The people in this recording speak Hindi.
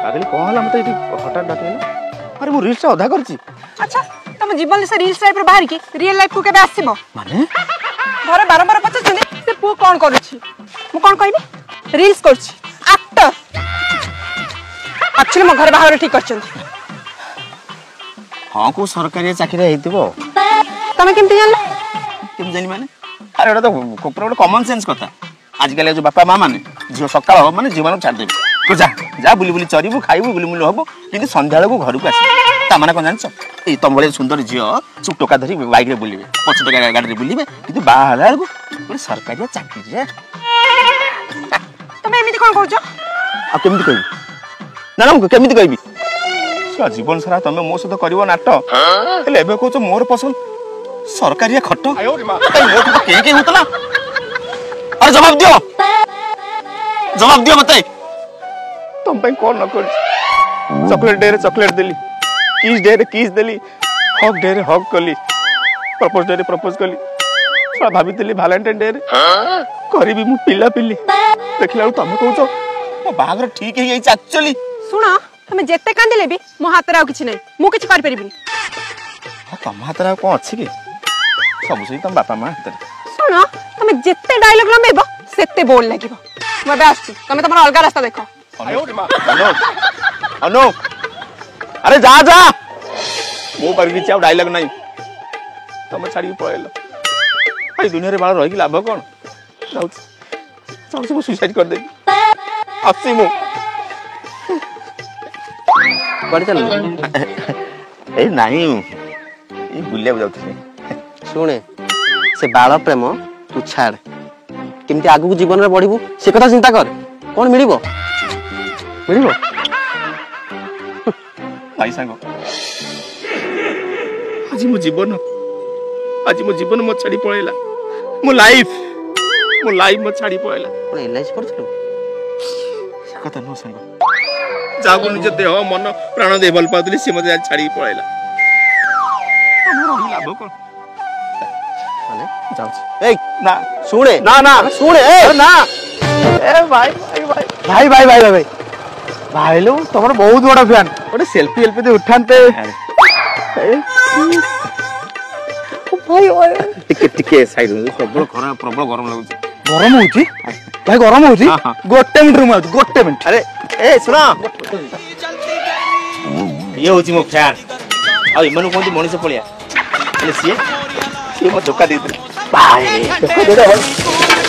पागल कौन हला मत इटी हठात डाकिला अरे मु रील्स अधा करछि अच्छा तुम जीवन से रील्स टाइप रे बाहर की रियल लाइफ को केबे आसीबो माने घरे बारंबार पचाछनी से पु कोन करूछि मु कोन कहबी रील्स करछि एक्टर एक्चुअली मो घर बाहर ठीक करछन हां को सरकारी चाकरी हेतिबो तमे केमति जानला केम जानि माने अरे एटा तो कोपर कॉमन सेंस कथा आजकल जो बापा माँ माने झील सकाल हम माने झील छाड़ देवे तो जा जा बुली बुली चरबू खाइबू बुली बुली हम कि संध्या घर को आस मैंने कौन जान तुम भाई सुंदर झील सब टोका धरी बाइक रे बुलवे 5 टका गाड़ी बुलवे कि बाहर गोटे सरकारी चाकरी तुम एमती कौन कह केमती कहबी ना ना केमती कहबी जीवन सारा तुम मो सहित कर नाट कह मोर पसंद सरकारी खट के होता अरे जवाब दियो मत तुम कौन न कर चॉकलेट डे रे चॉकलेट देली किस डे रे किस देली हग डे रे हग कली प्रपोज डे रे प्रपोज कली थोड़ा भाभी देली वैलेंटाइन डे रे करीबी मु पिल्ला पिल्ली देखला तुम कहूछ मो बागर ठीक है एक्चुअली सुना तुम जेते कांदिले भी मो हाथ रे आ किछि नै मु किछि कर परिबिनी तुम हाथ रे कोन अछि के सब सही तुम बापा मां हाथ रे सुनो तुम जिते डायलॉग लंबेबो सेते बोल लागिबो मैं बस तुम तमरा अलग रास्ता देखो अनु अरे जा जा मो पर किछ डायलॉग नहीं तुम छाड़ी पळेलो भाई दुनिया रे बाळ रही कि लाभ कोन जाऊ सब सुसाइड कर दे आसी मु बड़ी चल ए नहीं ए बुलिया जाउथि सुने से बाल प्रेम तू छाड़ केमती आगु जीवन में बढ़िबू से कथा चिंता कर कौन मिलिबो भाई सांग आज मो जीवन मो छाड़ी पळेला मो लाइफ मो छाड़ी पळेला कोन एलआईसी करथलो से कथा नो सांग जागु निज देह मन प्राण दे बल पातली से मते छाड़ी पळेला हमरो लाभ कोन माने जाऊ ए ना सुने ना ना सुने ए ना ए भाई भाई लो तुमर बहुत बड़ा फैन गोटे सेल्फी दे उठानते भाई ओए टिके साइड प्रबल गरम लागुଛି गरम होची भाई गरम होची गोटे मिनिट रूम आउट गोटे मिनिट अरे ए सुना ये होची मो फैन आ इमनु कोंती मनीष पळिया એટલે સીએ મો ધોકા દીધો ભાઈ